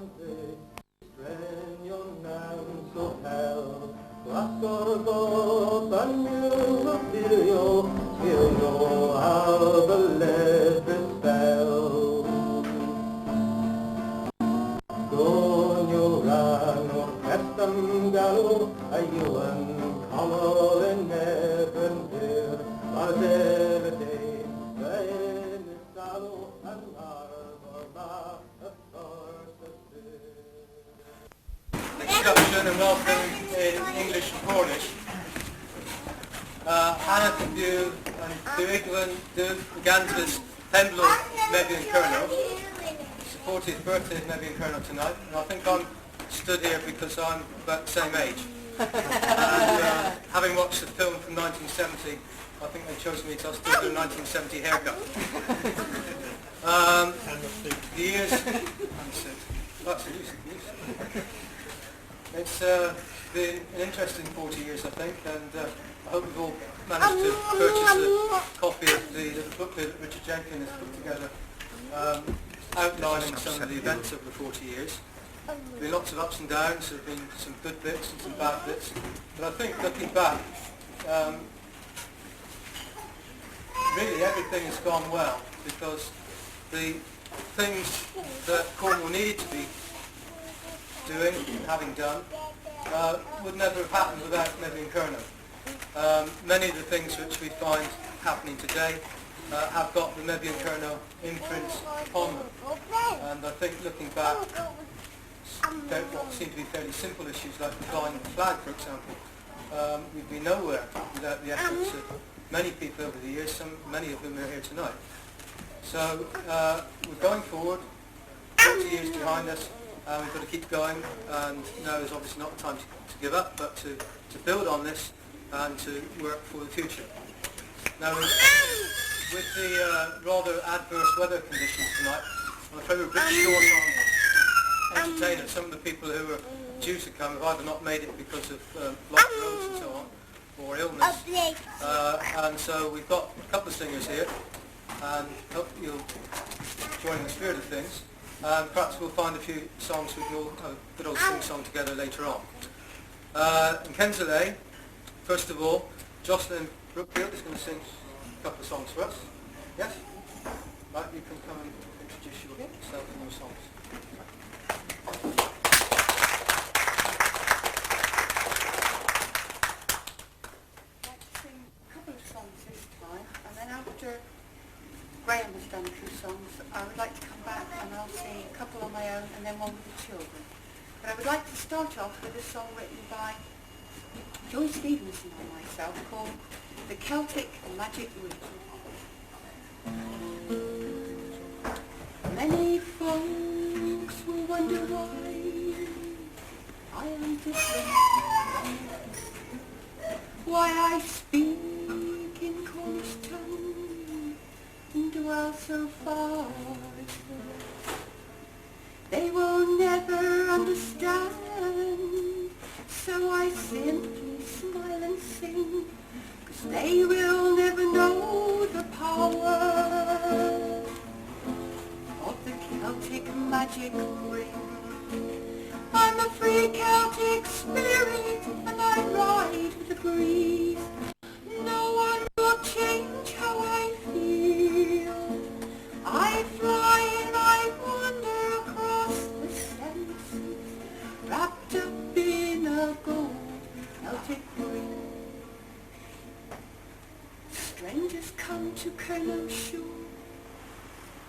Temperance Hotel. Glasgow and you till you have a letter spell. Go you ran or Preston Gallo, a you and Connell and Nevin here, as every day, when it's sallow and Arba, Introduction and welcome in English and Cornish. Hannah to do and England do Gans's Temple Mebyon Kernow. It's the 40th birthday of Mebyon Kernow tonight, and I think I'm stood here because I'm about the same age. And having watched the film from 1970, I think they chose me to still do a 1970 haircut. The years, that's use. It's been an interesting 40 years, I think, and I hope we've all managed to purchase a copy of the booklet that Richard Jenkin has put together, outlining some of the events of the 40 years. There have been lots of ups and downs, there have been some good bits and some bad bits, but I think looking back, really everything has gone well, because the things that Cornwall needed to be doing and having done would never have happened without Mebyon Kernow. Many of the things which we find happening today have got the Mebyon Kernow imprint upon them. And I think looking back, what seem to be fairly simple issues like the flying flag, for example, we'd be nowhere without the efforts of many people over the years, many of them are here tonight. So we're going forward, 40 years behind us. We've got to keep going, and now is obviously not the time to give up, but to build on this and to work for the future. Now, with the rather adverse weather conditions tonight, I'm afraid we're a bit short on entertainers. Some of the people who were due to come have either not made it because of blocked roads and so on, or illness. And so we've got a couple of singers here, and hope you'll join in the spirit of things. Perhaps we'll find a few songs we can all have a good old sing-song together later on. In Kensington, first of all, Jocelyn Brookfield is going to sing a couple of songs for us. Yes? Right, you can come and introduce yourself and your songs. I'd like to sing a couple of songs this time, and then after Graham has done a few songs, I would like to come back and I'll sing a couple on my own and then one with the children. But I would like to start off with a song written by Joy Stevenson and myself called The Celtic Magic Root. Many folks will wonder why I am different, why I speak in Cornish tongue and dwell so far. They will never understand, so I simply smile and sing, 'cause they will never know the power of the Celtic magic ring. I'm a free Celtic spirit, and I ride with the breeze. No one will change how I feel. I fly and I wander across the senses, wrapped up in a gold Celtic ring. Strangers come to Kernow shore,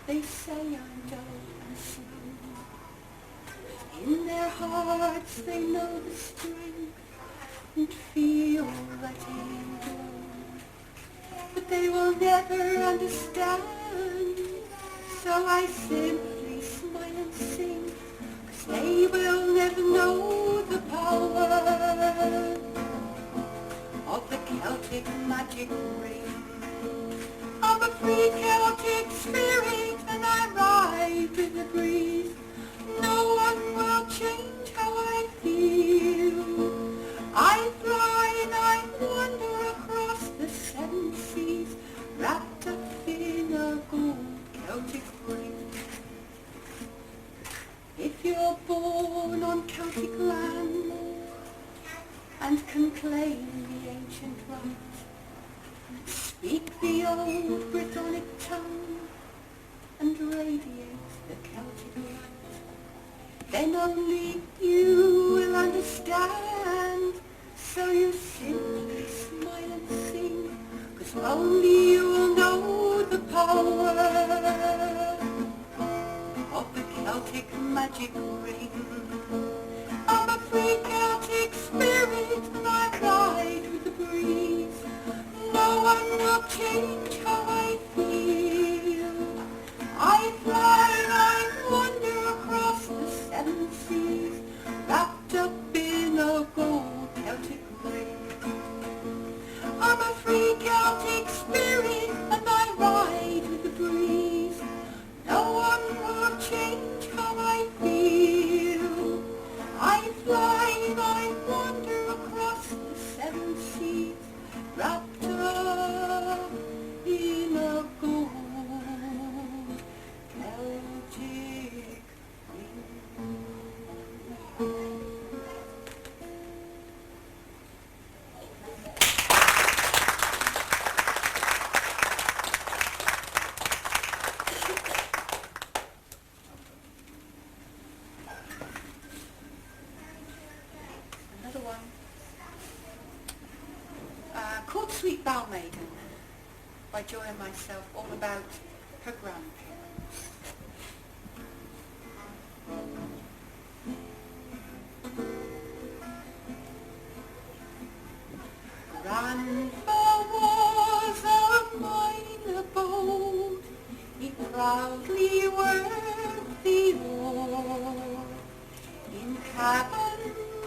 they say I'm dull and slow. In their hearts they know the strength and feel letting go. But they will never understand, so I simply smile and sing, 'cause they will never know the power of the Celtic magic ring. I'm a free Celtic spirit, and I ride with the breeze. No one will change how I feel. I fly and I wander across the seven seas, wrapped up in a gold Celtic ring. If you're born on Celtic land and can claim the ancient right, speak the old Brittonic tongue and radiate the Celtic light, then only you will understand. So you simply smile and sing, 'cause only you will know the power of the Celtic magic ring. I'm a free Celtic spirit and I ride with the breeze. No one will change how I feel. I fly and I wander across the seven seas, wrapped up in a gold Celtic ring. I'm a free Celtic spirit and I ride with the breeze. No one will change how I feel. I fly and I wander across the seven seas, wrapped up in a gold Celtic ring. Another one. Called Sweet Bow Maiden by Joy and myself, all about her grandparents. Grandpa was a miner bold, he proudly worked the ore. In cabin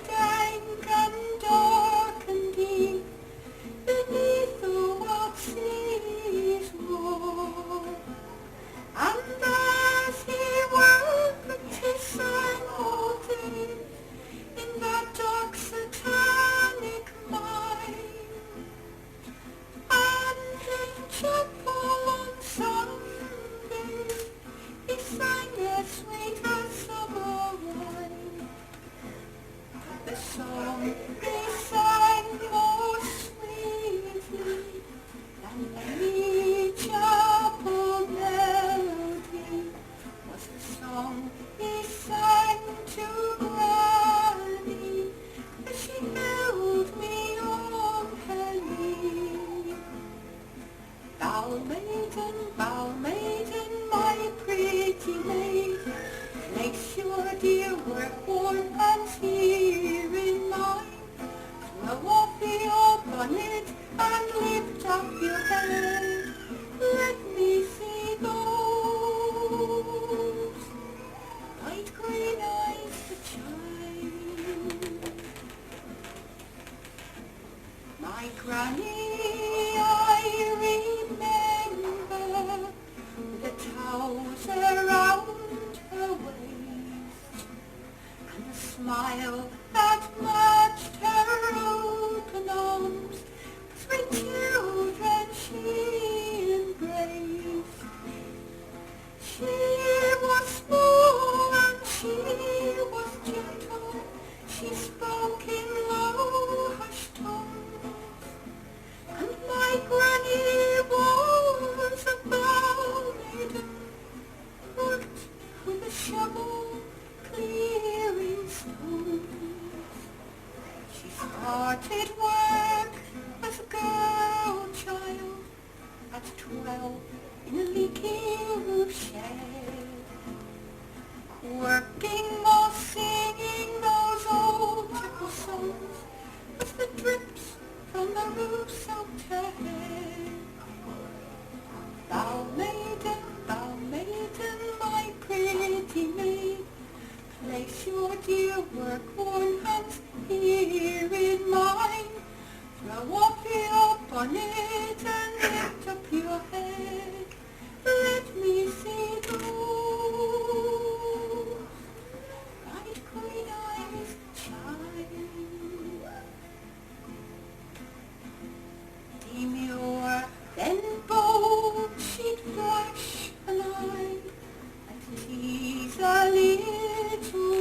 dank and dark and deep, beneath the wild seas roar. And as he worked he sang all day in that dark satanic mine. And in chapel on Sunday he sang as sweet as summer wine. The song he sang more sweetly than any chapel melody was the song he sang to Granny as she held me on her knee. Bow maiden, my pretty maid, place your dear work-worn hands here in mine. Throw off your bonnet and lift up your head. Let me see those light green eyes that shine. My granny, I remember the towels around her waist and the smile that matched her open arms. Sweet children she embraced. She was small and she was gentle. She spoke in low hushed tones. And my granny was a bow maiden, worked with a shovel, clearing stones. She started work as a girl child at 12 in a leaky roof shed, working while singing those old typical songs as the drips from the roof soaked her head. Bow maiden, my pretty maid, place your dear work-worn hands here in mine. Throw off your bonnet and lift up your head. Let me see those bright green eyes shine. Demure, then bold, she'd flash an eye and tease a little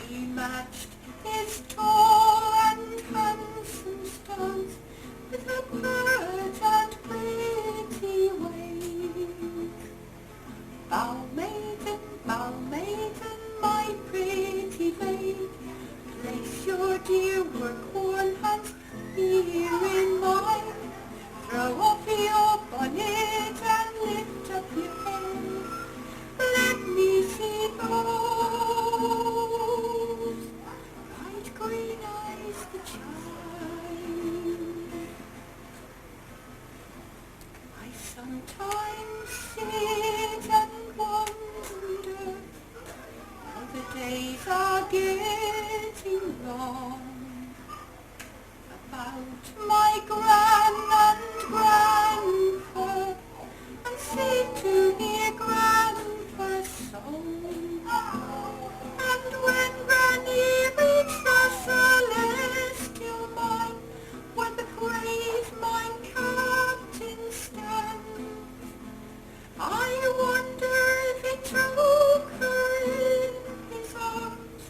He matched his tall and handsome stance with a pert and pretty ways. Bow maiden, my pretty maid, place your dear work-worn hands here in mine. Throw off your bonnet and lift up your head. Let me see those bright green eyes that shine. I sometimes sit and wonder how the days are getting long. About my gran and grandpa, and seem to hear grandpa's song. And when granny reached the celestial mine, where the brave mine captain stands, I wonder if he took her in his arms,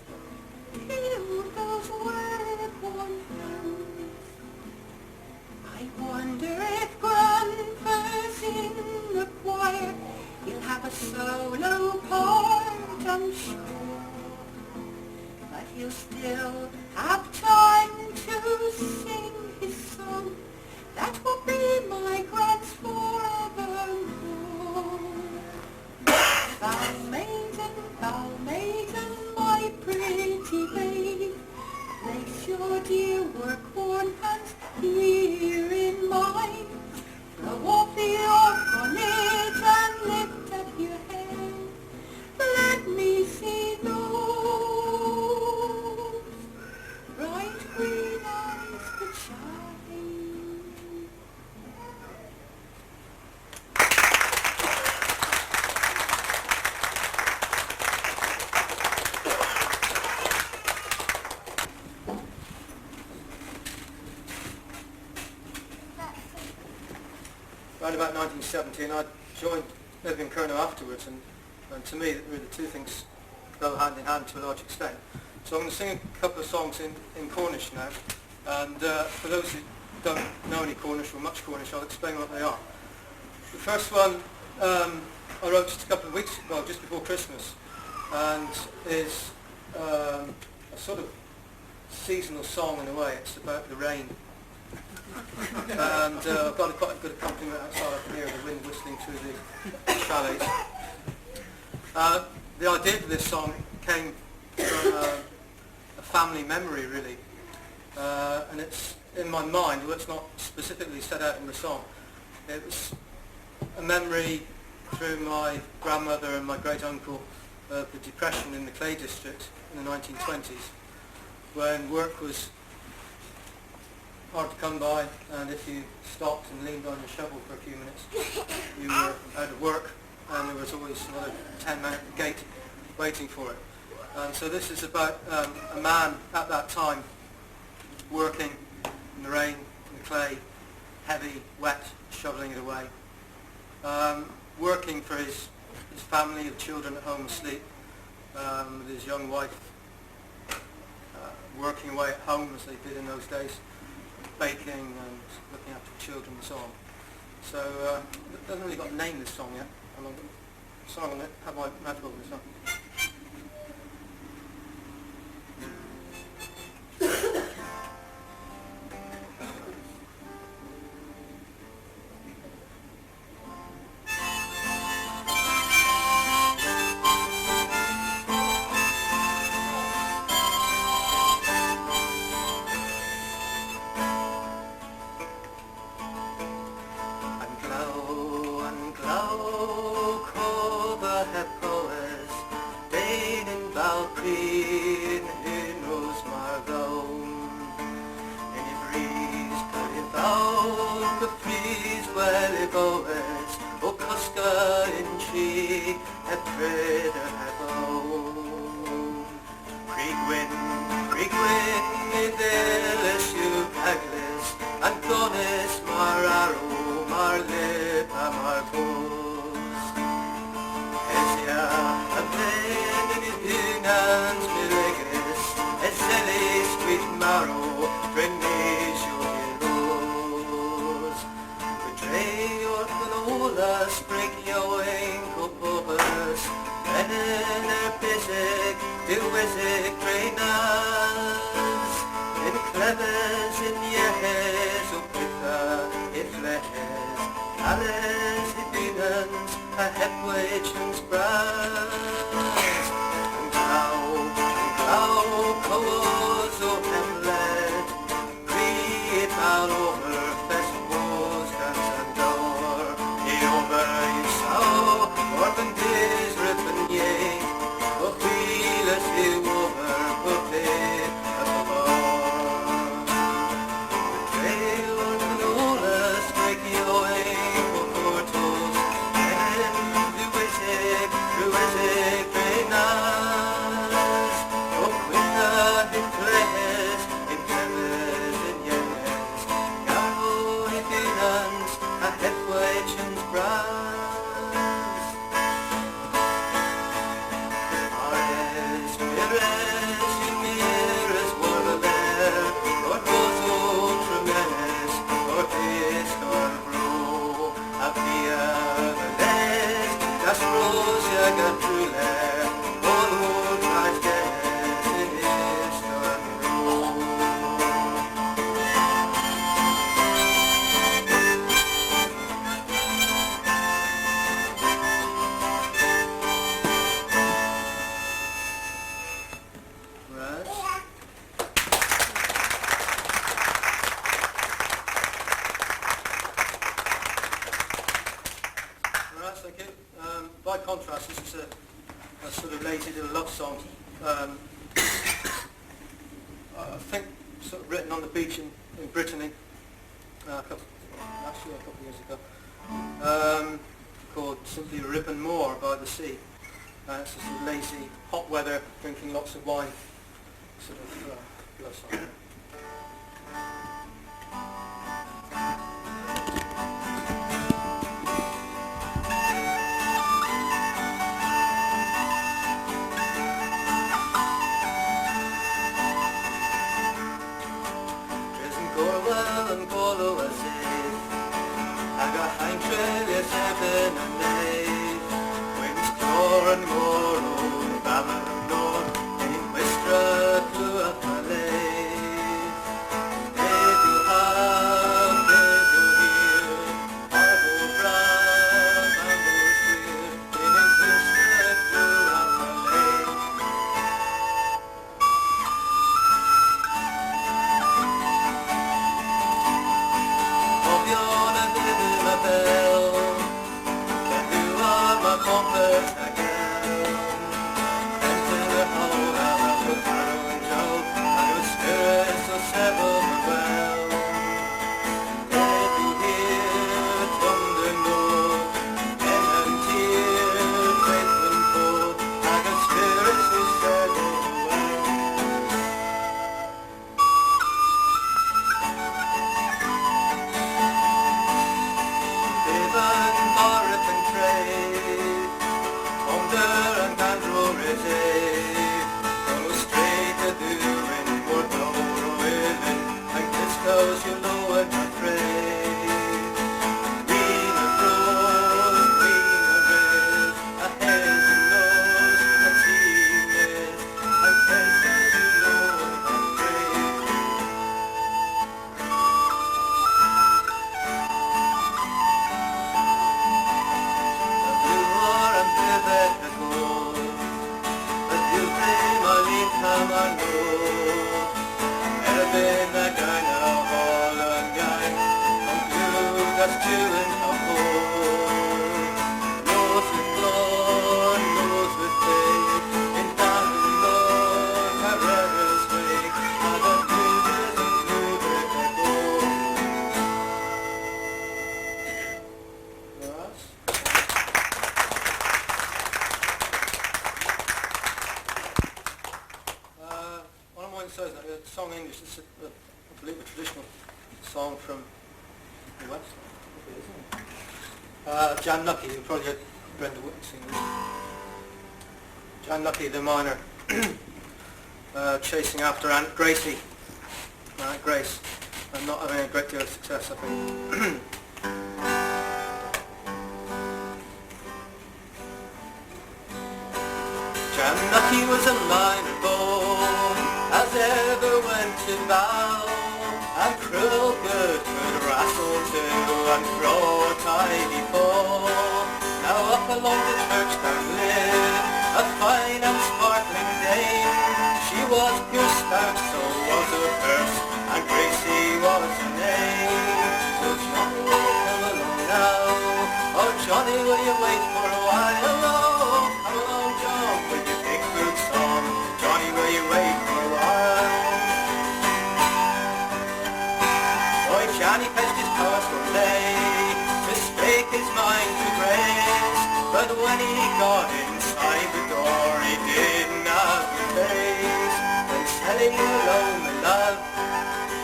held those work-worn hands. I wonder if grandpa's in the choir, he'll have a solo part, I'm sure. But he'll still have time to sing his song, that will be my grand's forevermore. Bow maiden, my pretty maid, place your dear work-worn hands here in mine. Throw off your bonnet and lift up your head. Let me see those bright green eyes that shine. Around about 1917, I joined Mebyon Kernow afterwards, and to me, really, the two things go hand in hand to a large extent. So I'm going to sing a couple of songs in Cornish now, and for those who don't know any Cornish or much Cornish, I'll explain what they are. The first one I wrote just a couple of weeks ago, just before Christmas, and is a sort of seasonal song in a way. It's about the rain. And I've got quite a good accompaniment outside. I can hear the wind whistling through the chalets. The idea for this song came from a family memory, really, and it's in my mind, although it's not specifically set out in the song. It was a memory through my grandmother and my great-uncle of the depression in the Clay district in the 1920s, when work was hard to come by, and if you stopped and leaned on your shovel for a few minutes, you were out of work, and there was always another 10-minute gate waiting for it. And so this is about a man at that time working in the rain, in the clay, heavy, wet, shoveling it away, working for his family of children at home asleep, with his young wife working away at home as they did in those days, baking and looking after children and so on. So it hasn't really got a name, this song, yet. I'm going to have my mouth over this one. Hands me Waitchen's brass, and how colours of Hamlet creep out over festivals, dance and door. Over you saw orphan days ripping yea, but wheelers you over puppet at the bar. The trail of canola strike you away for portals, and Ruisic, great nights, up with the flares in heavens and yes, Yarrow in finance, a head Waitchen's brass. Ares, you mirrors, were there, or was old tremendous, or fist or bro, a fear the less, das rose ya got through there, all who tries guess in his or bro. Right, thank you. By contrast, this is a sort of lazy little love song. I think sort of written on the beach in Brittany last year, a couple of years ago, called simply Ribbon Moor by the Sea. It's a sort of lazy, hot weather, drinking lots of wine sort of love song. Cornwall and Cornwall as if I got hang trail, yes, 7 and 8. Winds clore and more, oh, Ballon and North, in Wistra to a palais. They do have, they do hear, Argo Brown, Argo Swear, in Wistra to a palais. Mebyon and my bell, can you are my compass again? Enter the hole, I will Harrow and Joe, I will spirit so several well. Let you hear thunder note, and tear, faith and cold, I got spirits so several well. Devon, Boreth and Trade, Onder and Gandro Reserve, go straight to doing Porto Royalin, and Kisco's you know what I trade. Queen of Rose, Queen of Red, a head and nose, a genius, and Kisco's you know what I trade. The blue war and pivot the gold, but you bring my lead time I know. Elvin the guy now hall and guy, and blue that's chewing a hole. Nose with blood, nose with faith, in down and low, Carrera's wake, and the blues and blue with the gold. Yes. One of my says that a song in English, it's I believe a traditional song from the West. Jan Lucky, you probably heard Brenda Whitten sing this. Jan Lucky, the miner, chasing after Aunt Gracie, Aunt Grace, and not having a great deal of success, I think. Jan Lucky was a miner born, as ever went to vow, and cruel good could wrestle to and throw a tidy fall. Now up along the church down lived a fine and sparkling dame. She was pure stout, so was her purse, and Gracie was her name. So Johnny, will you come along now? Oh Johnny, will you wait for a while? Oh, come along John, with your big boots on. Johnny, will you wait for a while? Boy, Johnny fetched his purse one day to stake his mind to grace, but when he got inside the door, he didn't have the face. When selling alone, my love,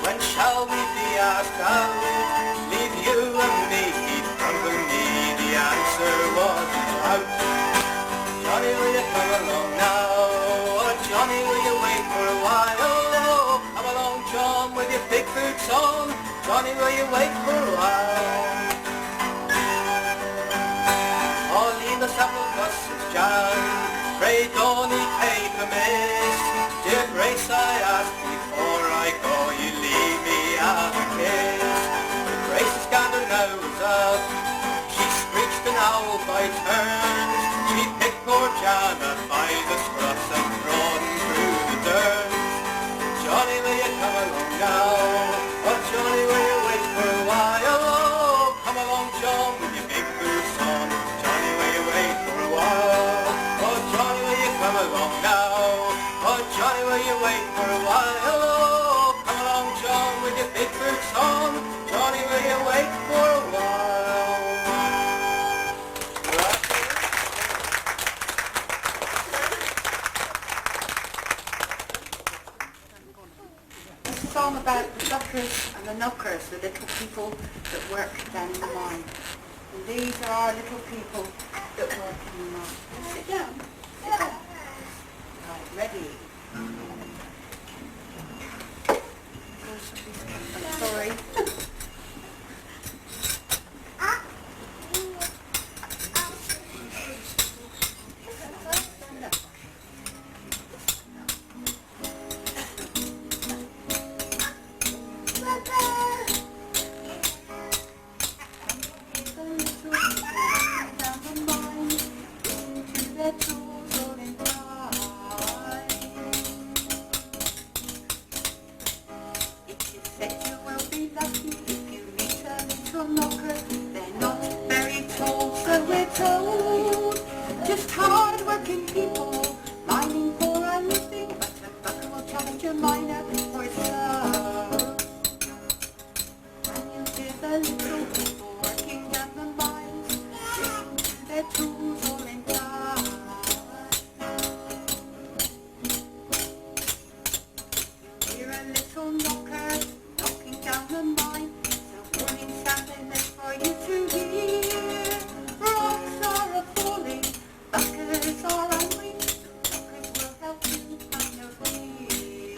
when shall we be asked out? Leave you and me, keep company, the answer was out. Johnny, will you come along now? Oh, Johnny, will you wait for a while? Oh, come along, John, with your big boots on. Johnny, will you wait for a while? Oh, leave us apple custards, John. Pray don't eat cake amiss. Dear Grace, I ask before I go, you leave me have a kiss. But Grace's gander now was up. She screeched an owl by turns. She picked poor John up by the scruffs and drawn through the durns. Johnny, will you come along now? Oh, Johnny, will you wait for a while? Oh, come along, John, with your big boots on. Johnny, will you wait for a while? Oh, Johnny, will you come along now? Oh, Johnny, will you wait for a while? Oh, come along, John, with your big boots on. Johnny, will you wait for a while? It's a song about the suckers and the knockers, the little people that work down the mine. And these are our little people that work in the mine. Sit down. Sit down. Right, ready. I'm sorry. Just hard-working people, mining for a living, but a bucker will challenge a miner for his love. And you hear the little people working down the mines, listening to their tools all in time. You hear a little knocker knocking down the mine, it's a warning sound they meant for you to hear. Rocks are a-falling, buckers are angry, knockers will help you find your fear.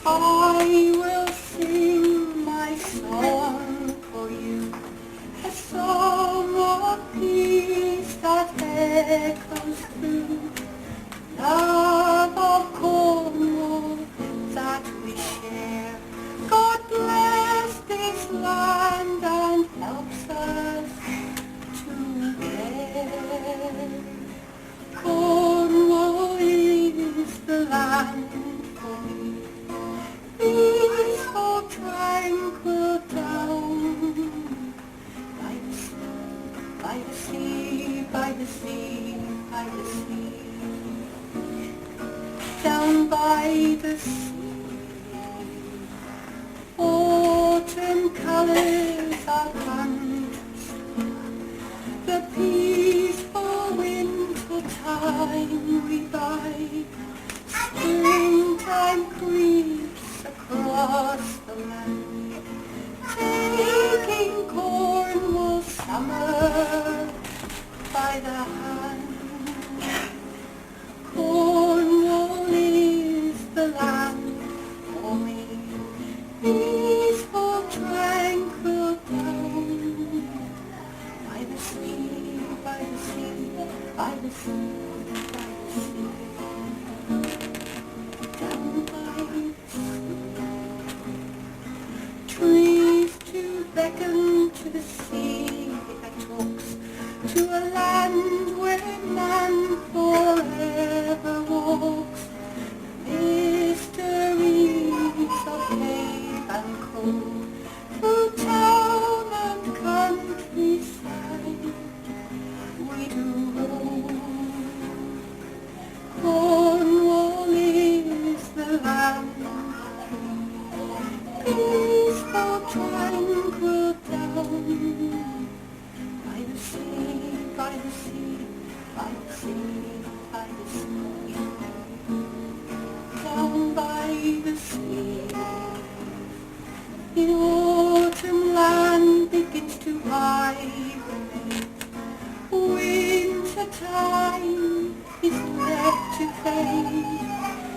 I will sing my song for you, a song of peace that echoes through, love of Cornwall that we share. God bless this land and helps us to care. Cornwall is the land for me, peaceful, tranquil down by the sea, by the sea, by the sea, by the sea, down by the sea. Autumn colours are fantasy, the peaceful winter time we bide. Springtime creeps across the land, taking Cornwall summer by the hand. Cornwall is the land for me, peaceful, tranquil down by the sea, by the sea, by the sea, by the sea, down by the sea. Trees to beckon to the sea that talks to a land where man forever walks. Mysteries of cave and cove, through town and countryside we do roam. Cornwall is the land of peaceful, tranquil down by the sea, by the sea, by the sea, by the sea, down by the sea. In autumn land begins to hibernate, winter time is left to fade,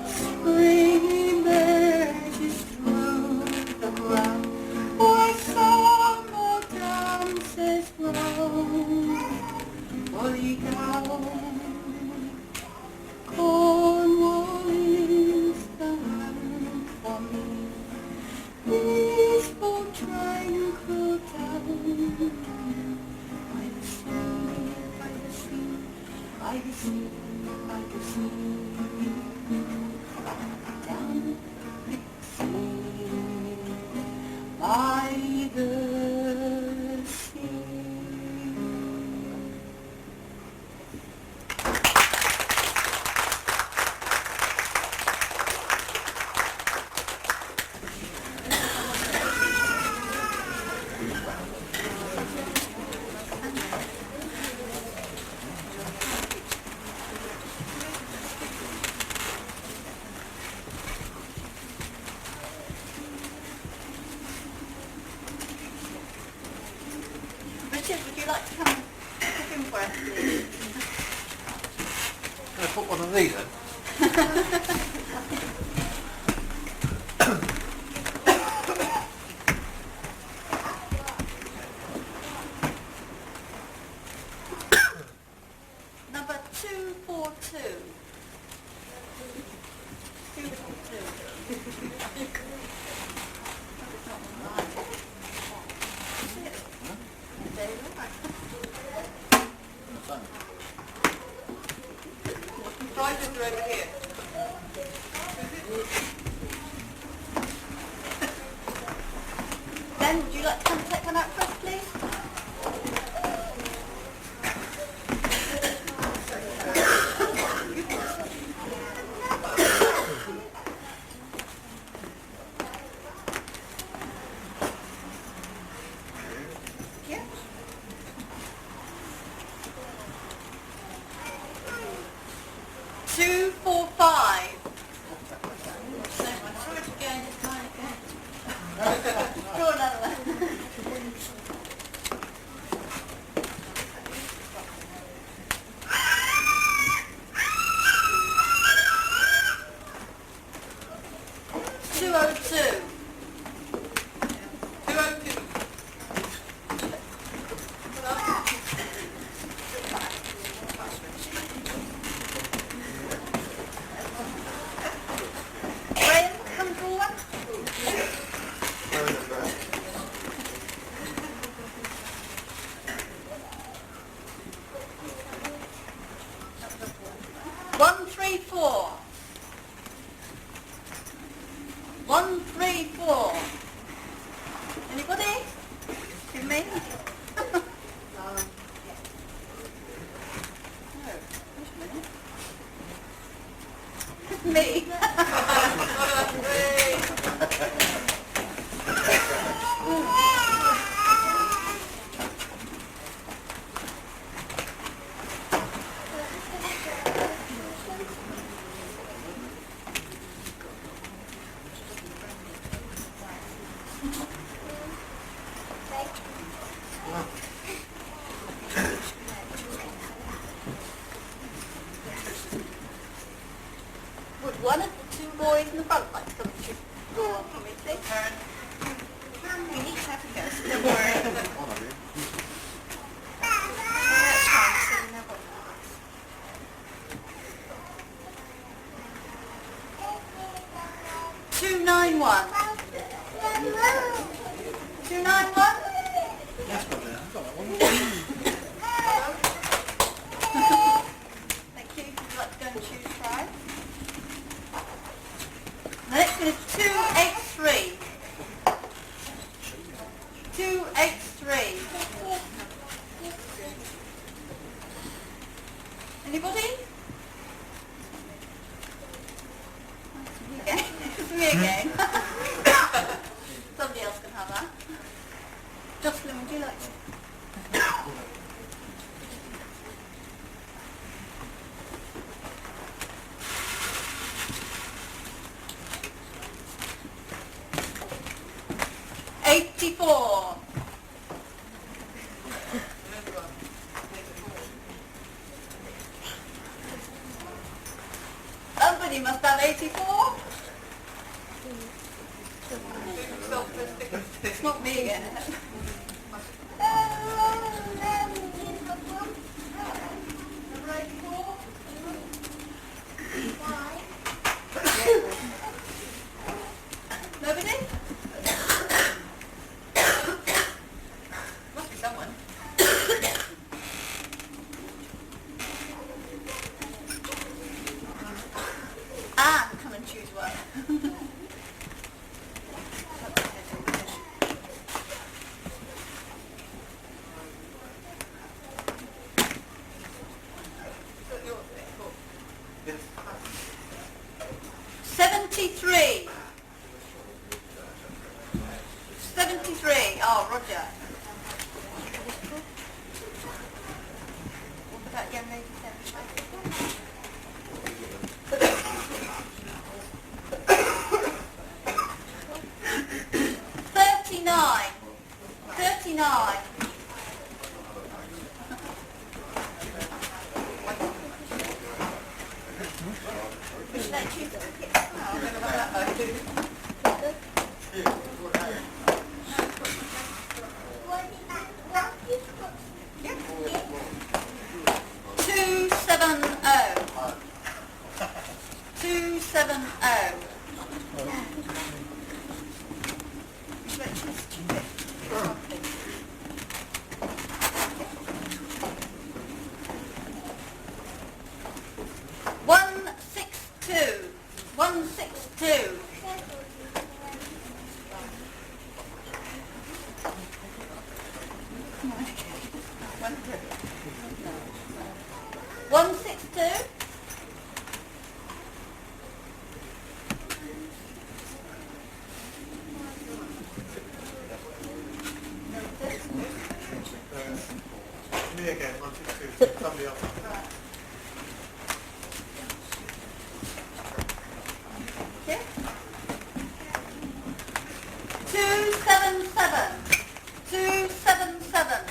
spring emerges through the ground, where summer dances round, fully down. Cornwall is the land for me, peaceful, tranquil down by the sea, by the sea, by the sea, by the sea, down by the sea, by the sea. Richard, would you like to come cook in for us, please? Can I put one of these in? Number 242. 242. Prices are over here. Then, would you like to come and take one out first, please? Yeah. 245. So much. Try it again. Just try it again. Draw another one. 202. 202. Graham, come forward. One, three, four. 134. Anybody? You me? No, wait a minute. Me. Would one of the two boys in the front like to come to draw on for me, please? We need to have a go, so don't worry. That's fine, so we know what that is. 291. 291? Yes, got that. Got that one. Thank you. If you'd like to go and choose five. The next one is 283. 283. Anybody? Me again. It's me again. Somebody else can have that. Jocelyn, would you like to? 84. Somebody must have 84. It's not me again, is it? Number 84. Nobody? Must be someone. Come and choose one. 73. 73. Oh, Roger. What about young lady 39. 39. Would you like to choose it? Me again, 162. Somebody else. Yeah. 277. 277.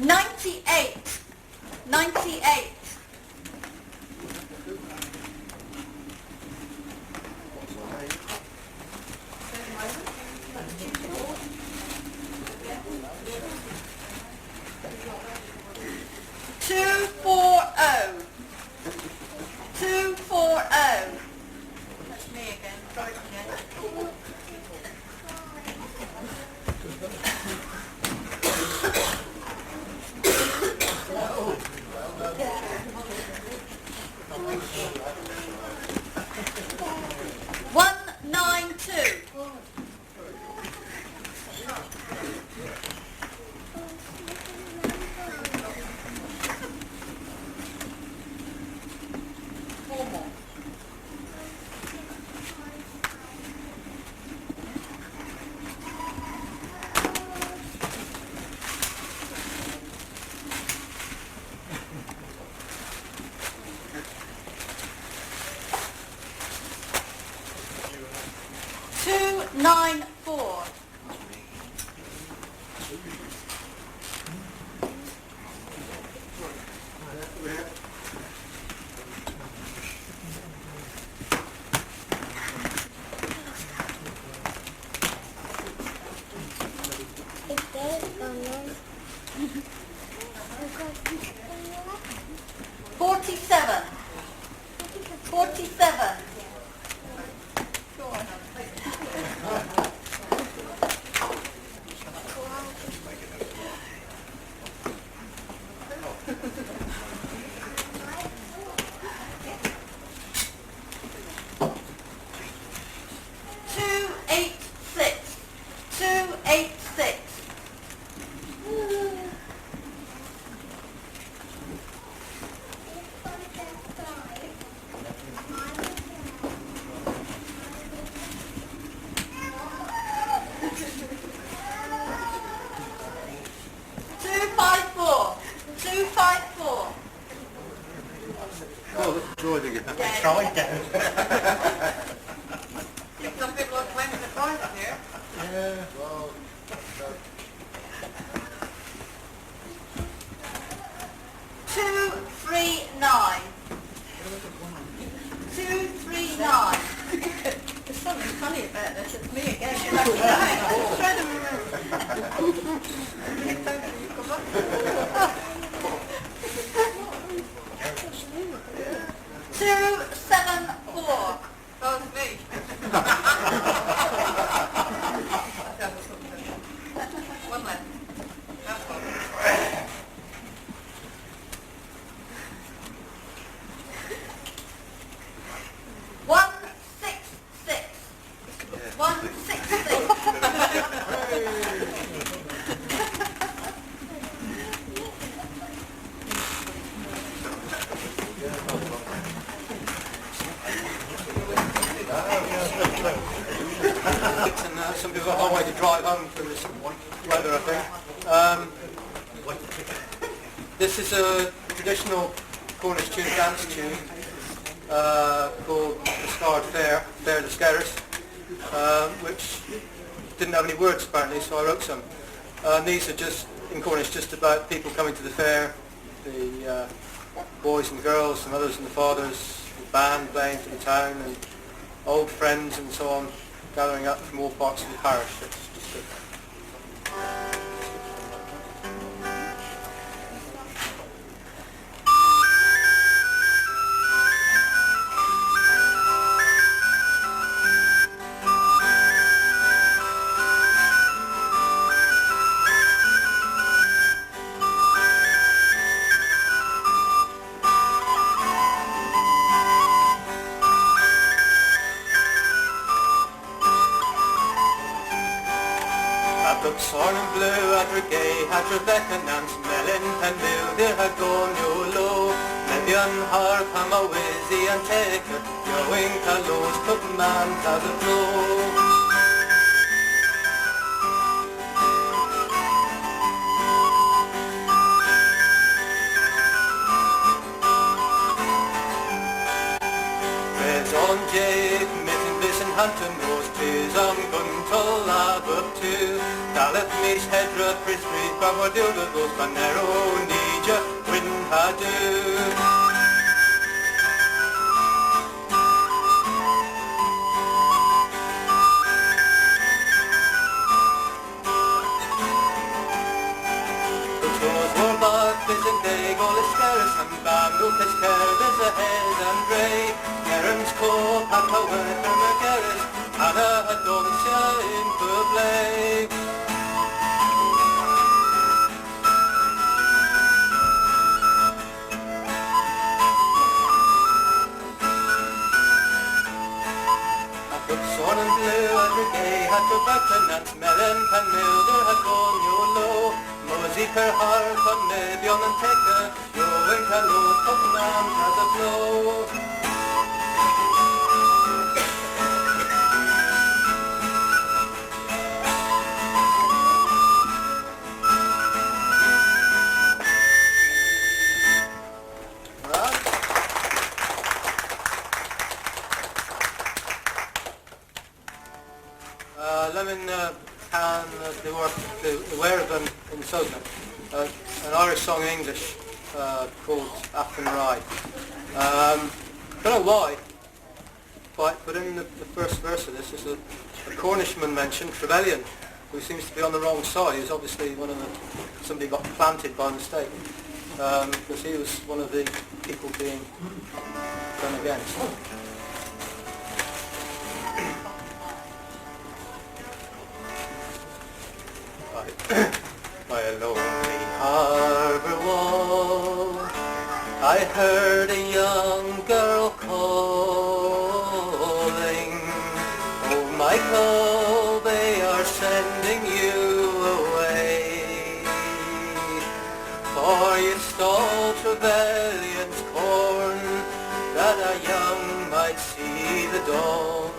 98. 98. Two four oh. 240. That's me again. Try it again. One 192. Four more. Two 294. Forty-seven. 47. Two eight six. 286. Oh, that's George again. Yeah. Tried down. Think some people are claiming the prize here. Yeah, well, 239. 239. There's something funny about this. It's me again. You're lucky now. Try them around. 274. Oh, it's me. One left. That's one. 166. 166. And some people have a long way to drive home for this weather, I think. This is a traditional Cornish tune, dance tune, called the Scarred Fair, Fair the Scarers, which didn't have any words apparently, so I wrote some. These are just, in Cornish, just about people coming to the fair, the boys and girls, the mothers and the fathers, the band playing for the town, and old friends and so on, gathering up from all parts of the parish. It's just Sorn and blue, Adrigay, Hadrivec and Nance, Melin, Penville, they had gone yo low. Mebyon, Harp, Hammer, Wizzy and Taker, Yowing, Callows, Cookman, Tazaflow. Reds on Jake, Mitten, Bliss and Hampton Rose, Tears on Guntull, Abbott too. Dallas Mees, Redruth, Redruth, Perranporth, Oates, Ponsmere, Neja, Winhadu. Lucas Kervis ahead and Ray Kerens Co, Patower, Kernewekeris, Anna Adoncia in Bublé. Son and blue, every gay had to back to Nats, Melon, Pan Milder had gone low. Mosey per Hark on Mebyon and Kernow, Mebyon Kernow, Putnam has a flow. Lemon can they were aware of them in Southern. An Irish song in English called Afton Rye. Don't know why, but in the first verse of this is a Cornishman mentioned, Trevelyan, who seems to be on the wrong side. He's obviously somebody got planted by mistake, because he was one of the people being done against. By a lonely harbour wall, I heard a young girl calling, "Oh Michael, they are sending you away, for you stole Trevelyan's corn, that a young might see the dawn.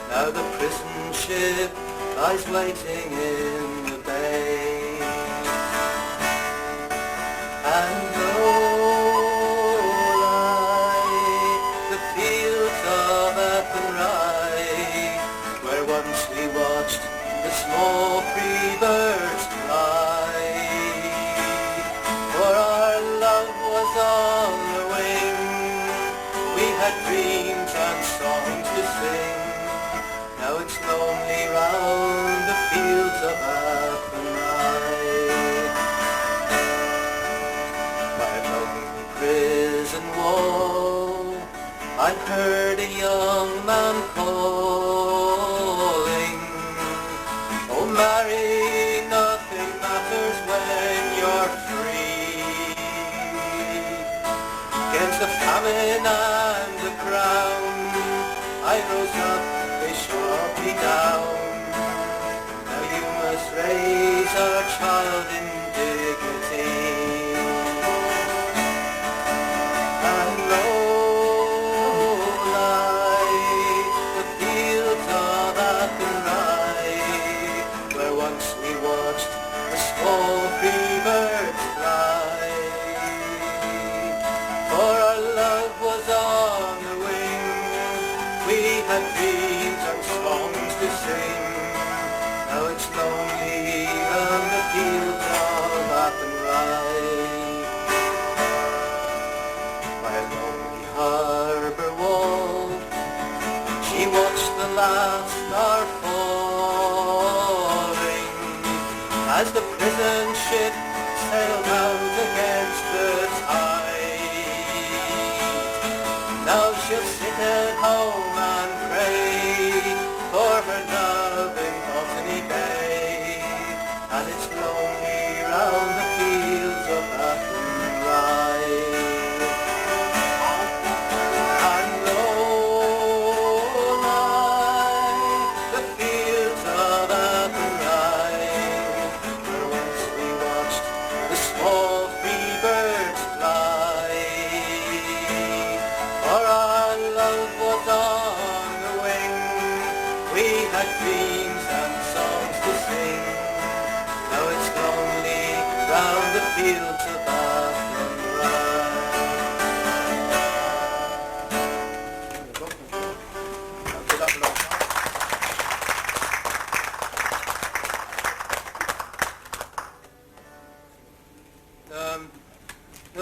Now the prison ship lies waiting in the bay. And low lie the fields of Athenry, where once we watched the small free birds fly. For our love was on the wing, we had dreams and songs to sing. Now it's lonely round the fields of Athenry. By a lonely prison wall, I heard a young man calling, "Oh Mary, nothing matters when you're free. Against the famine and the crown, I rose up, they shot me down. Now you must raise our child in dignity." And low lie the fields of Athenry, where once we watched the small free birds fly. For our love was on the wing, we had dreams and songs to sing. Now it's lonely round the fields of Athenry. By a lonely harbour wall, she watched the last star falling, as the prison ship sailed out against the tide. Now she'll sit at home and pray for her love in Botany Bay. And it's lonely round the fields of Athenry. And low lie the fields of Athenry, where once we watched the small free birds fly. For our love was on the wing, we had dreams and songs to sing. Now it's lonely round the fields of Athenry.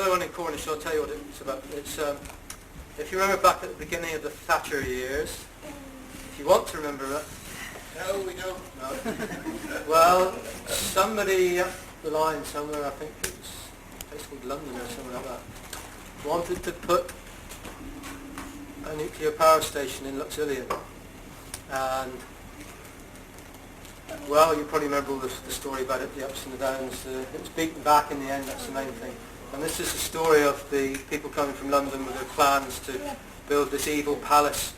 another one in Cornish, so I'll tell you what it's about. It's, if you remember back at the beginning of the Thatcher years, if you want to remember it. No, we don't. No. Well, somebody up the line somewhere, I think it was a place called London or something like that, wanted to put a nuclear power station in Luxillian. And, well, you probably remember all the story about it, the ups and the downs. It was beaten back in the end, that's the main thing. And this is the story of the people coming from London with their plans to build this evil palace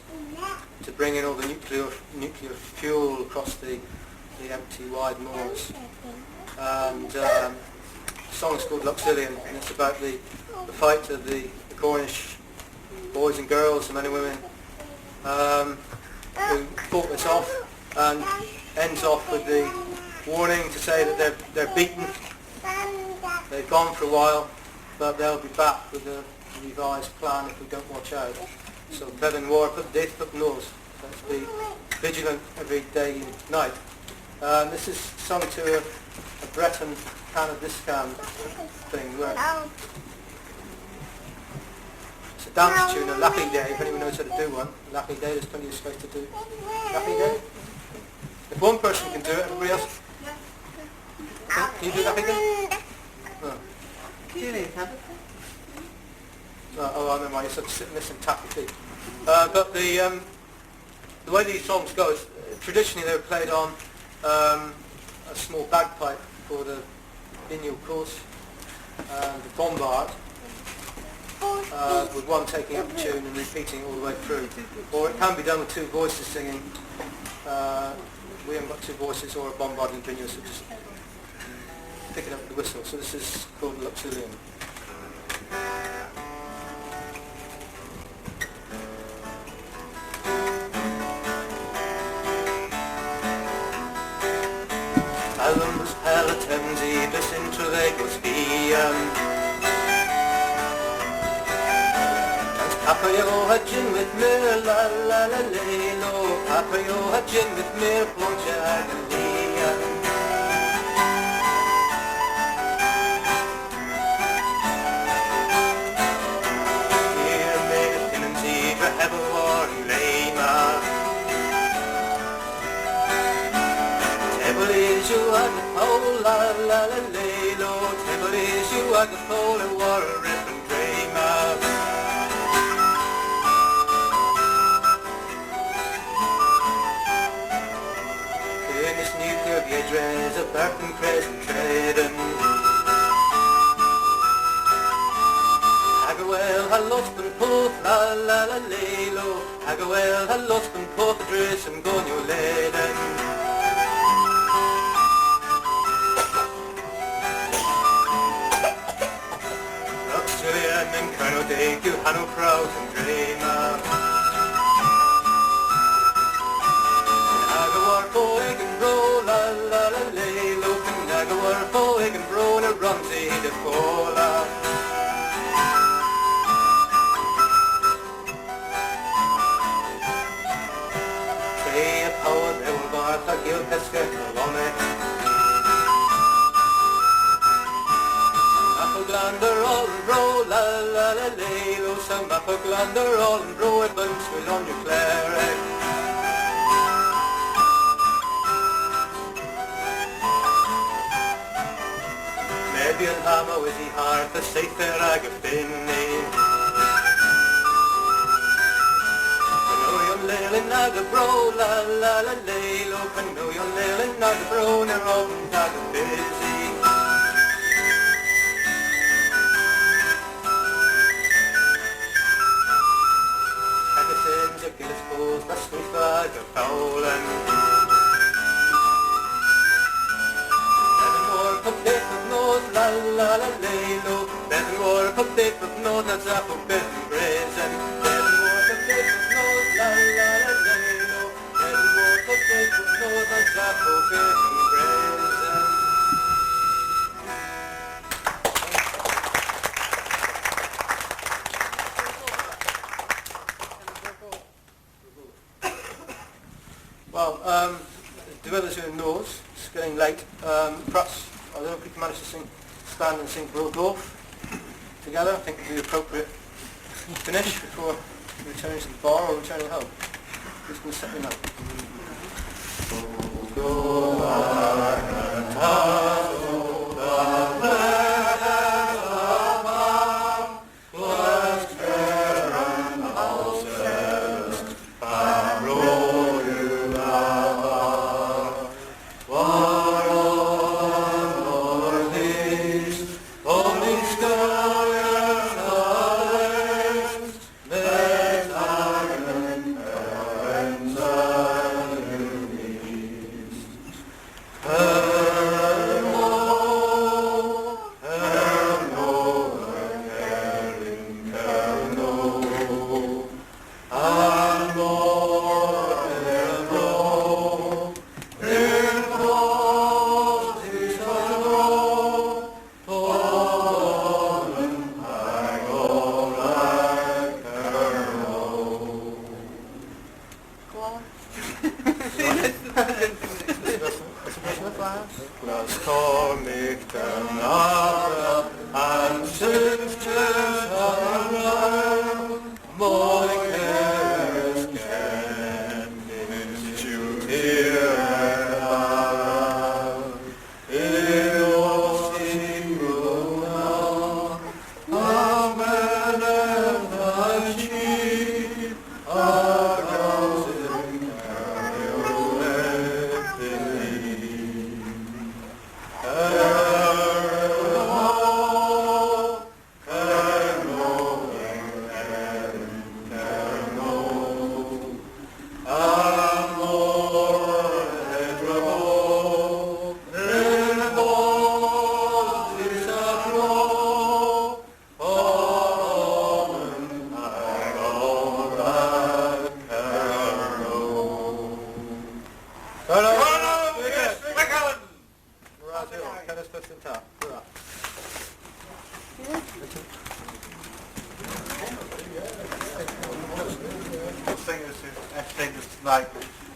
to bring in all the nuclear fuel across the empty wide moors. And the song is called Luxillian, and it's about the fight of the Cornish boys and girls, men and women, who fought this off, and ends off with the warning to say that they're beaten, they've gone for a while, but they'll be back with a revised plan if we don't watch out. So Bevan war, put death up nose. So let's be vigilant every day and night. This is sung to a Breton kind of discount thing where it's a dance tune, a Lappy Day, if anyone knows how to do one. Lappy Day, there's plenty of space to do. Lappy Day? If one person can do it, everybody else... Can you do Lappy Day? No. Oh, I remember, I used to sit in this and tap your feet. But the way these songs go is, traditionally they were played on a small bagpipe called a Bignal course, and the bombard, with one taking up the tune and repeating it all the way through. Or it can be done with two voices singing. We haven't got two voices, or a bombard and Bignal, so just pick it up with the whistle. So this is called Luxillian. Alums palatem zibus intravegos viam Trans papayo hajin with mir la la la lelo Papayo hajin with mir plonja galia Here made a thin and zebra have a war in Lema Is you at the pole, la la la lelo. Table is you at the pole and war a rip and dreamer. In this nuclear viedres, a birth and crescent trading. Hagawell ha lost and poth, la la la lelo. Hagawell ha lost and poth, the dress and gonyo laden. Chairman Kernow, you Hanno proud and dreamer. Nagawar po egin bro, la la la lay, look Nagawar po egin bro, na rumsey de cola. Trey a power, ever bar, a gil pesca, colonic. Mapaglander all and bro, la la la lay, lo some Mapaglander all and bro, a bunch will on your cleric. Mebyon Kernow is he hard, the safe fair agafini. Know yon lilin naga bro, la la la lay, lo know yon lilin naga bro, na robin naga busy. That's me flag of Poland. Nevermore put death of nose, la la la lay low. Nevermore put death of nose, that's a for bed and brazen. Nevermore put death of nose, la la la lay low. Nevermore put death of nose, that's a for bed and brazen. Well, do others who know it's getting late. Perhaps, I don't know if we can manage to stand and sing Redruth. together, I think would be the appropriate finish before returning to the bar or returning home. Who's going to set me up?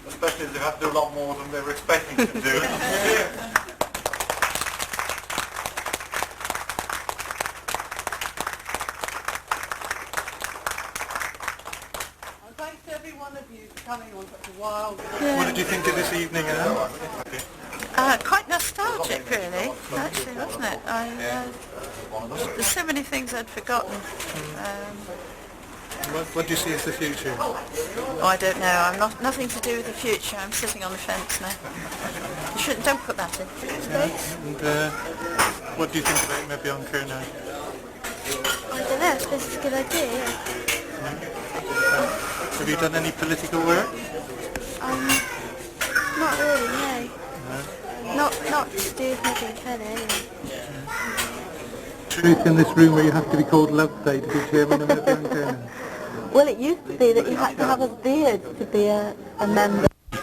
Especially as they have to do a lot more than they were expecting to do. Thanks to every one of you for coming on such a wild... What did you think of this evening, Anne? Quite nostalgic, really, actually, wasn't it? There's so many things I'd forgotten. What do you see as the future? Oh, I don't know. I'm nothing to do with the future. I'm sitting on the fence now. Don't put that in. And what do you think about Mebyon Kernow? I don't know, I suppose it's a good idea. Have you done any political work? Not really, no. Not to do with Mebyon Kernow, anyway. Truth in this room where you have to be called Loveday to be chairman of Mebyon Kernow? Well, it used to be that you had to have a beard to be a member. So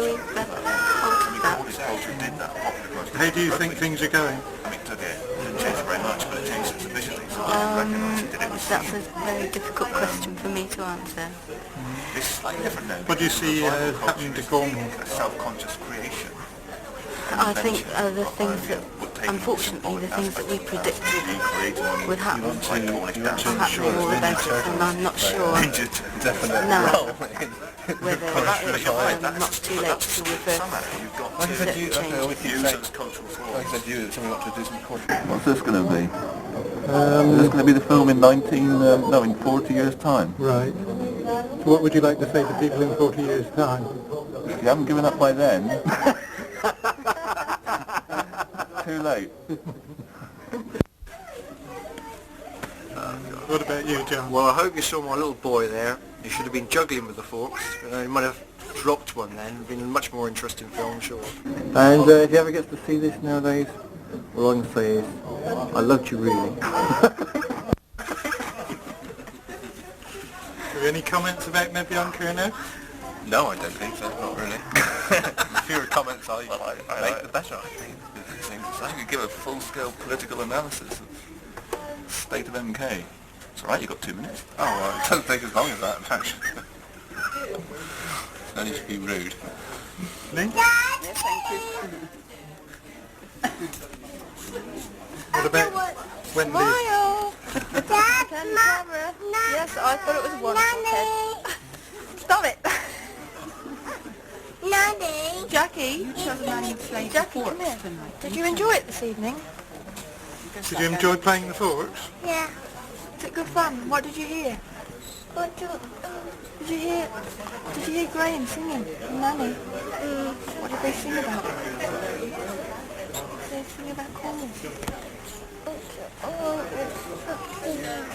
we've altered that. How do you think things are going? That's a very difficult question for me to answer. What do you see happening to Cornwall? Self-conscious creation. I think the things that, unfortunately, the things that we predicted would happen are happening all about it, and I'm not sure now whether it's not too late to reverse certain changes. What's this going to be? Is this going to be the film in 40 years' time? Right. So what would you like to say to people in 40 years' time? If you haven't given up by then... Too late. What about you, John? Well, I hope you saw my little boy there. He should have been juggling with the forks. He might have dropped one then. It would have been a much more interesting film, I'm sure. And if you ever get to see this nowadays, all I can say is, I loved you really. Have you any comments about Mebyon Kernow? No, I don't think so, not really. The fewer comments I make, the better, I think. I could give a full-scale political analysis of the state of MK. It's alright, you've got 2 minutes. Oh, well, it doesn't take as long as that, actually. No need to be rude. Lee? Yes, thank you. What about Wendy. Smile! Dad, Turn the camera. Yes, I thought it was wonderful, Ted. Stop it! Nanny. Jackie, Jackie, come here. Did you enjoy it this evening? Did you enjoy playing the forks? Yeah. Was it good fun? What did you hear? What do? Did you hear Graham singing and Nanny? What did they sing about? Did they sing about Cornwall?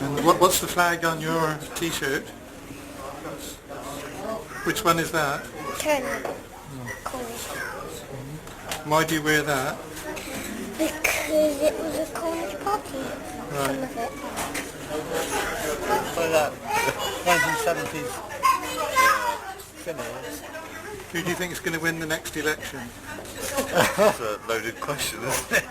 And what's the flag on your T-shirt? Which one is that? Kernewek. Cornish. Why do you wear that? Because it was a Cornish party. Some of it. So that 1970s finish. Who do you think is going to win the next election? That's a loaded question, isn't it?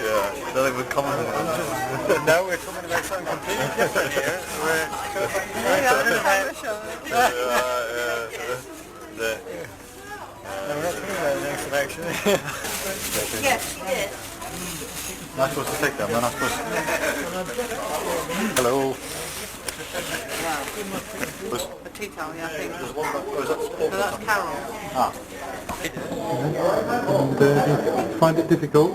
Yeah, nothing would comment on that. No, we're talking about something completely different here. No, we're not talking about the next election. Yes, she did. I'm not supposed to take them, I'm not supposed to. Hello. The tea towel, yeah, I think. Was that sport? So that's Carol. And do you find it difficult?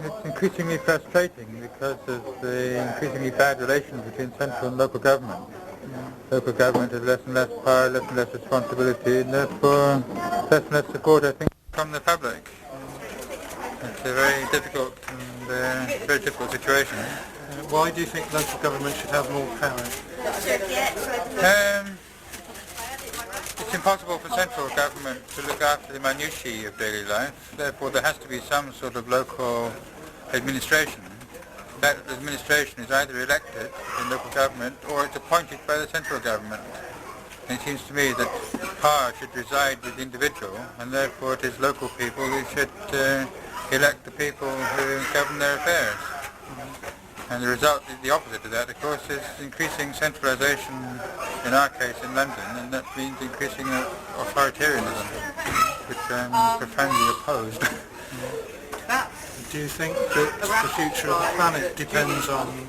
It's increasingly frustrating because of the increasingly bad relations between central and local government. Local government has less and less power, less and less responsibility, and therefore less and less support, I think, from the public. It's a very difficult situation. Why do you think local government should have more power? It's impossible for central government to look after the minutiae of daily life. Therefore, there has to be some sort of local administration. That administration is either elected in local government or it's appointed by the central government. And it seems to me that power should reside with the individual, and therefore it is local people who should elect the people who govern their affairs. And the result, the opposite of that, of course, is increasing centralisation, in our case in London, and that means increasing authoritarianism, which I'm profoundly opposed. Do you think that the future of the planet depends on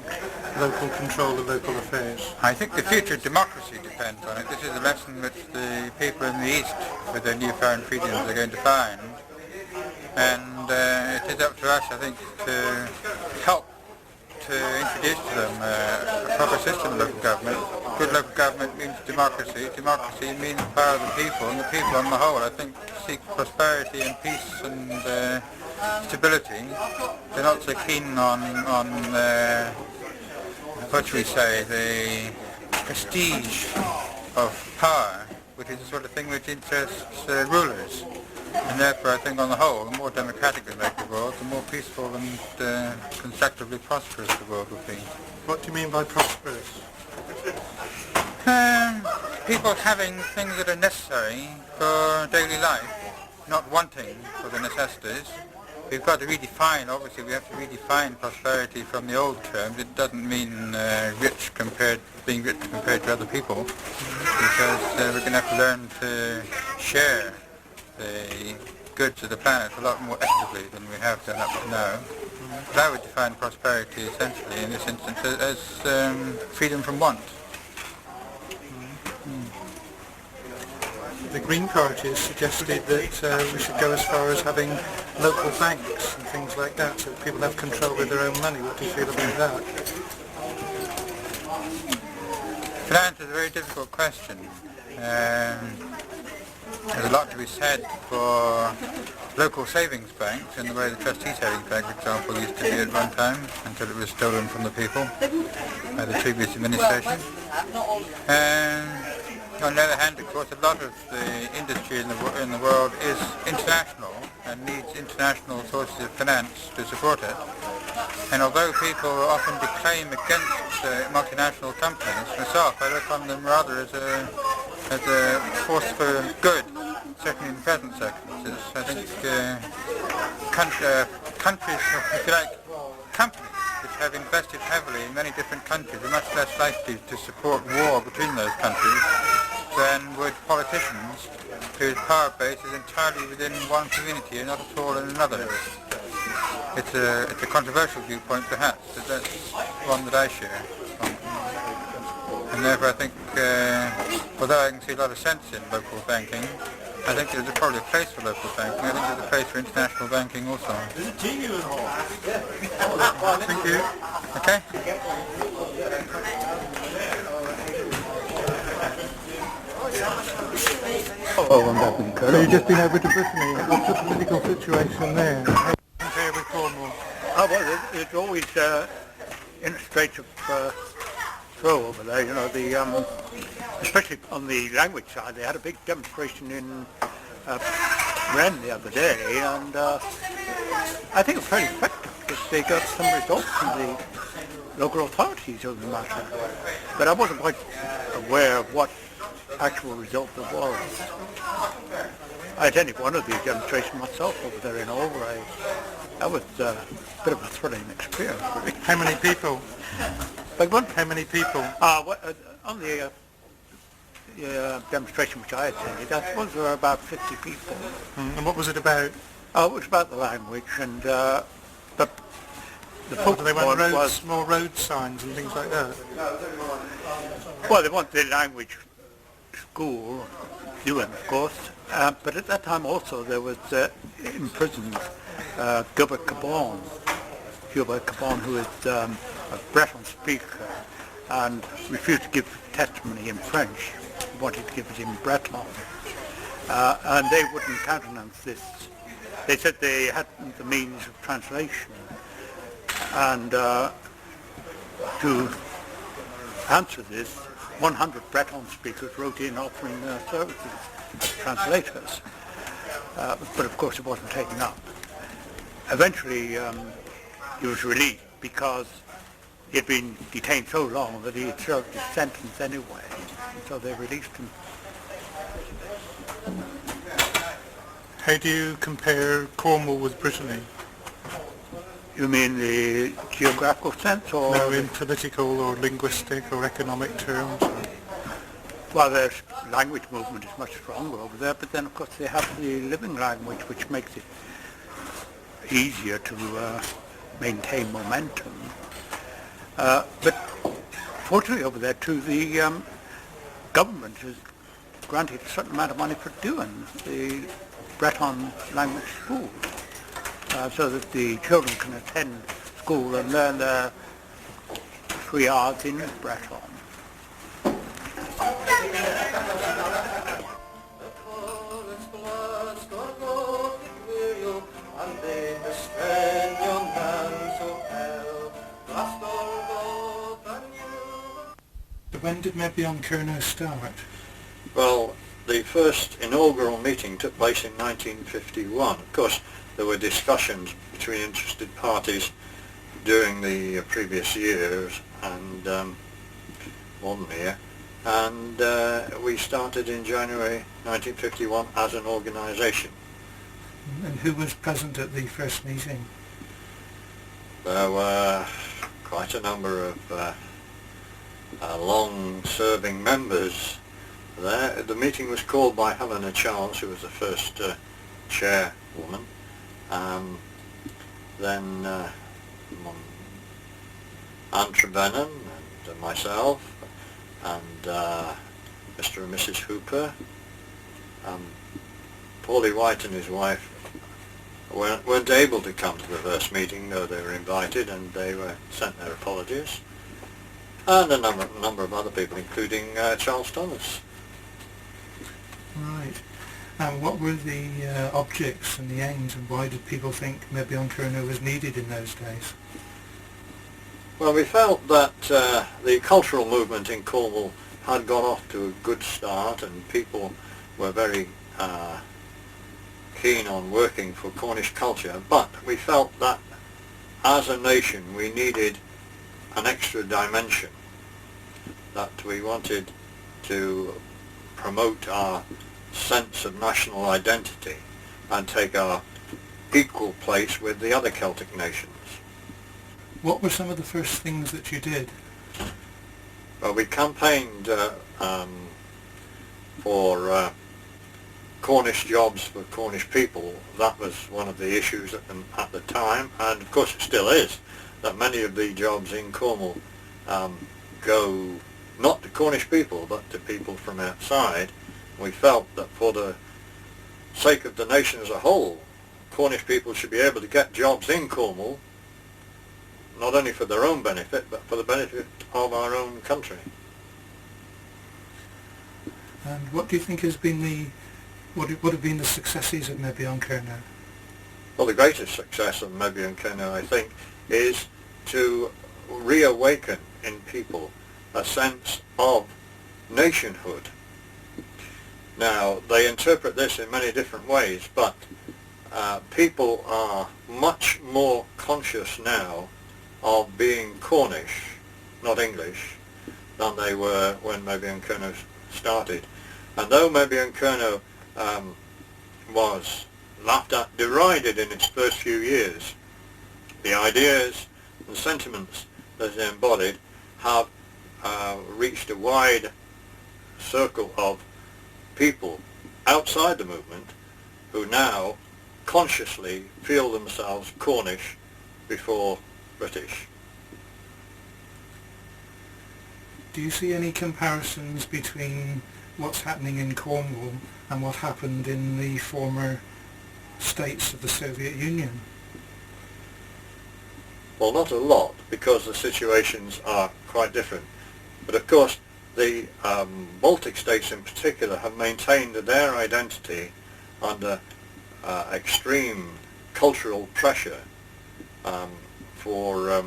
local control of local affairs? I think the future of democracy depends on it. This is a lesson which the people in the East, with their newfound freedoms, are going to find. And it is up to us, I think, to help to introduce to them a proper system of local government. Good local government means democracy. Democracy means power of the people, and the people on the whole, I think, seek prosperity and peace and stability. They're not so keen on what should we say, the prestige of power, which is the sort of thing which interests rulers. And therefore, I think on the whole, the more democratic we make the world, the more peaceful and constructively prosperous the world will be. What do you mean by prosperous? People having things that are necessary for daily life, not wanting for the necessities. We've got to redefine, obviously we have to redefine prosperity from the old terms. It doesn't mean being rich compared to other people, because we're going to have to learn to share the goods of the planet a lot more equitably than we have done up to now. But I would define prosperity essentially in this instance as freedom from want. The Green Party has suggested that we should go as far as having local banks and things like that, so that people have control with their own money. What do you feel about that? Finance is a very difficult question. There's a lot to be said for local savings banks in the way the Trustee Savings Bank, for example, used to be at one time, until it was stolen from the people by the previous administration. On the other hand, of course, a lot of the industry in the world is international and needs international sources of finance to support it. And although people often declaim against multinational companies, myself, I look on them rather as a force for good, certainly in present circumstances. I think countries, if you like, companies which have invested heavily in many different countries are much less likely to support war between those countries than would politicians whose power base is entirely within one community and not at all in another. It's a controversial viewpoint perhaps, but that's one that I share. And therefore I think, although I can see a lot of sense in local banking, I think there's probably a place for local banking. I think there's a place for international banking also. There's a TV in the hall. Thank you. Okay. So you've just been over to Brittany. What's the political situation there? Here with Cornwall. Oh, well, it's always in a state of throw over there, you know, especially on the language side. They had a big demonstration in Wren the other day, and I think it was very effective because they got some results from the local authorities on the matter. But I wasn't quite aware of what actual result there was. I attended one of the demonstrations myself over there in Albury. That was a bit of a thrilling experience, really. How many people? Like what? How many people? On the demonstration which I attended, I suppose there were about 50 people. And what was it about? It was about the language, and but the They want point roads, was, more road signs and things like that. well, they want the language school, UN of course, but at that time also there was imprisoned Hubert Cabon, who is a Breton speaker and refused to give testimony in French. He wanted to give it in Breton, and they wouldn't countenance this. They said they hadn't the means of translation, and to answer this, 100 Breton speakers wrote in offering their services as translators, but of course it wasn't taken up. Eventually he was released because he had been detained so long that he had served his sentence anyway, so they released him. How do you compare Cornwall with Brittany? You mean the geographical sense, or? No, in political or linguistic or economic terms? Well, their language movement is much stronger over there, but then of course they have the living language, which makes it easier to maintain momentum. But fortunately over there too, the government has granted a certain amount of money for doing the Breton language school, so that the children can attend school and learn their 3 hours in Breton. When did Mebyon Kernow start? Well, the first inaugural meeting took place in 1951. Of course, there were discussions between interested parties during the previous years and modern year, and we started in January 1951 as an organisation. And who was present at the first meeting? There were quite a number of long-serving members there. The meeting was called by Helena Charles, who was the first chairwoman. Then Anne Trevennan and myself and Mr. and Mrs. Hooper. Paulie White and his wife weren't able to come to the first meeting, though they were invited, and they were sent their apologies. And a number of other people, including Charles Thomas. Right. And what were the objects and the aims, and why did people think Mebyon Kernow was needed in those days? Well, we felt that the cultural movement in Cornwall had got off to a good start, and people were very keen on working for Cornish culture, but we felt that as a nation we needed an extra dimension, that we wanted to promote our sense of national identity and take our equal place with the other Celtic nations. What were some of the first things that you did? Well, we campaigned for Cornish jobs for Cornish people. That was one of the issues at the time, and of course it still is, that many of the jobs in Cornwall go not to Cornish people but to people from outside. We felt that for the sake of the nation as a whole, Cornish people should be able to get jobs in Cornwall, not only for their own benefit but for the benefit of our own country. And what do you think has been what have been the successes of Mebyon Kernow? Well, the greatest success of Mebyon Kernow, I think, is to reawaken in people a sense of nationhood. Now, they interpret this in many different ways, but people are much more conscious now of being Cornish, not English, than they were when Mebyon Kernow started. And though Mebyon Kernow was laughed at, derided in its first few years, the ideas and sentiments that it embodied have reached a wide circle of people outside the movement who now consciously feel themselves Cornish before British. Do you see any comparisons between what's happening in Cornwall and what happened in the former states of the Soviet Union? Well, not a lot, because the situations are quite different. But of course, the Baltic states in particular have maintained their identity under extreme cultural pressure for a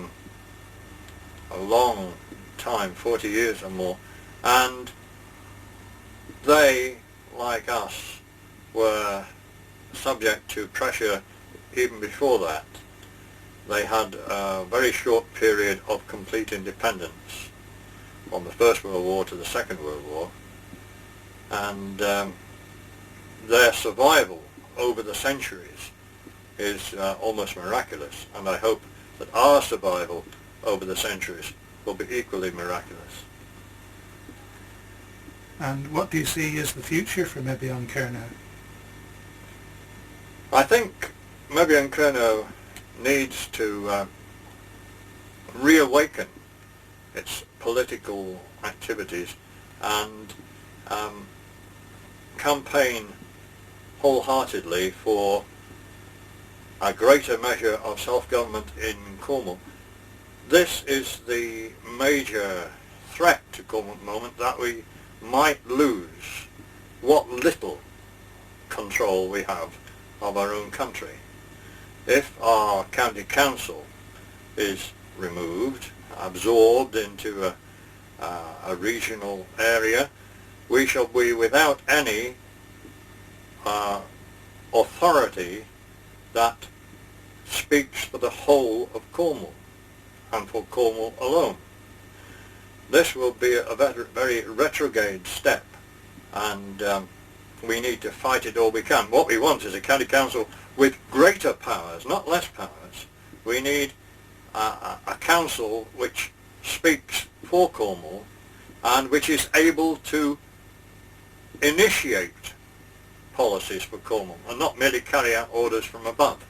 long time, 40 years or more, and they, like us, were subject to pressure even before that. They had a very short period of complete independence from the First World War to the Second World War, and their survival over the centuries is almost miraculous, and I hope that our survival over the centuries will be equally miraculous. And what do you see as the future for Mebyon Kernow? I think Mebyon Kernow needs to reawaken its political activities and campaign wholeheartedly for a greater measure of self-government in Cornwall. This is the major threat to Cornwall at the moment, that we might lose what little control we have of our own country. If our county council is removed, absorbed into a regional area, we shall be without any authority that speaks for the whole of Cornwall and for Cornwall alone. This will be a very retrograde step, and we need to fight it all we can. What we want is a county council with greater powers, not less powers. We need a council which speaks for Cornwall and which is able to initiate policies for Cornwall and not merely carry out orders from above.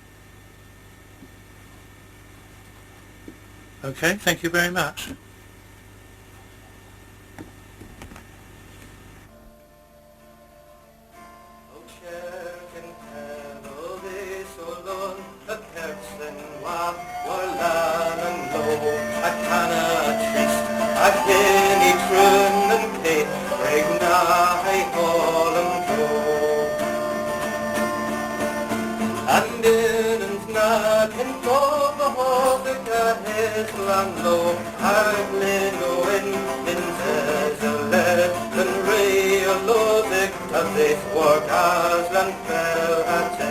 Okay, thank you very much. This work has land fell at